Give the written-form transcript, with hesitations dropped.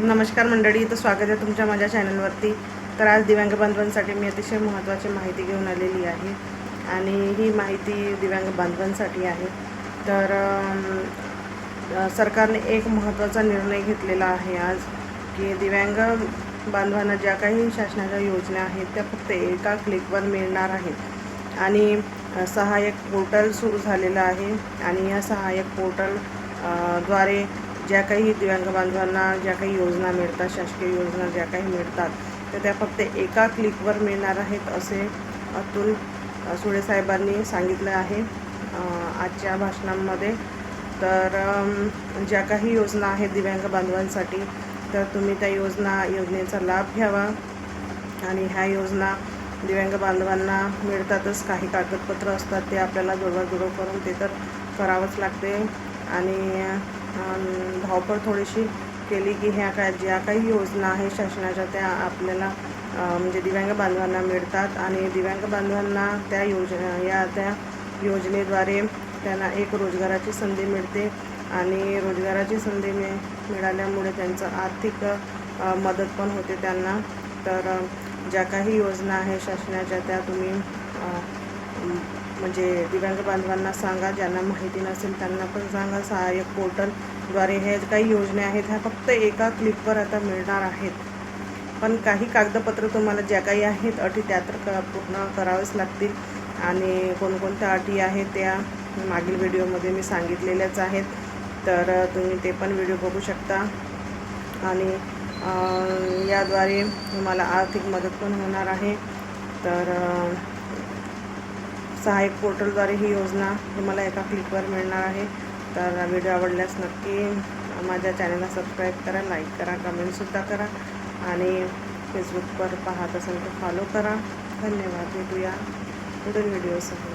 नमस्कार मंडळी, तर स्वागत आहे तुमच्या माझ्या चॅनलवरती। तर आज दिव्यांग बांधवांसाठी मी अतिशय महत्त्वाची माहिती घेऊन आलेली आहे आणि ही माहिती दिव्यांग बांधवांसाठी आहे। तर सरकारने एक महत्त्वाचा निर्णय घेतलेला आहे आज, की दिव्यांग बांधवांना ज्या काही शासनाच्या योजना आहेत त्या फक्त एका क्लिकवर मिळणार आहेत। आणि सहाय्यक पोर्टल सुरू झालेलं आहे आणि या सहाय्यक पोर्टल द्वारे ज्या काही दिव्यांग बांधवांना ज्या काही योजना मिळतात, शासकीय योजना ज्या काही मिळतात, तर त्या फक्त एका क्लिकवर मिळणार आहेत असे अतुल सुळे साहेबांनी सांगितलं आहे आजच्या भाषणामध्ये। तर ज्या काही योजना आहेत दिव्यांग बांधवांसाठी, तर तुम्ही त्या योजनेचा लाभ घ्यावा। आणि ह्या योजना दिव्यांग बांधवांना मिळतातच, काही कागदपत्र असतात ते आपल्याला जुळवाजुळव करून ते तर करावंच लागते। आणि धावपळ थोडीशी केली की ज्या काही योजना आहे शासनाच्या त्या आपल्याला म्हणजे दिव्यांग बांधवांना मिळतात। आणि दिव्यांग बांधवांना त्या योजनेद्वारे त्यांना एक रोजगाराची संधी मिळते आणि रोजगाराची संधी मिळाल्यामुळे त्यांचं आर्थिक मदत पण होते त्यांना। तर ज्या काही योजना आहे शासनाच्या त्या तुम्ही म्हणजे दिव्यांग बांधवांना सांगा, ज्यांना माहिती नसेल त्यांना पण सांगा। सहाय्यक पोर्टलद्वारे हे काही योजना आहेत ह्या फक्त एका क्लिकवर आता मिळणार आहेत। पण काही कागदपत्र तुम्हाला ज्या काही आहेत अटी त्या तर पूर्ण करावेच लागतील। आणि कोणकोणत्या अटी आहेत त्या मागील व्हिडिओमध्ये मी सांगितलेल्याच आहेत, तर तुम्ही ते पण व्हिडिओ बघू शकता। आणि याद्वारे तुम्हाला आर्थिक मदत पण होणार आहे। तर सहाय्यक पोर्टलद्वारे ही योजना तुम्हाला एका क्लिकवर मिळणार आहे। तर व्हिडिओ आवडल्यास नक्की माझ्या चॅनलला सबस्क्राईब करा, लाईक करा, कमेंटसुद्धा करा आणि फेसबुकवर पाहत असेल तर फॉलो करा। धन्यवाद। भेटूया पुढील व्हिडिओसह।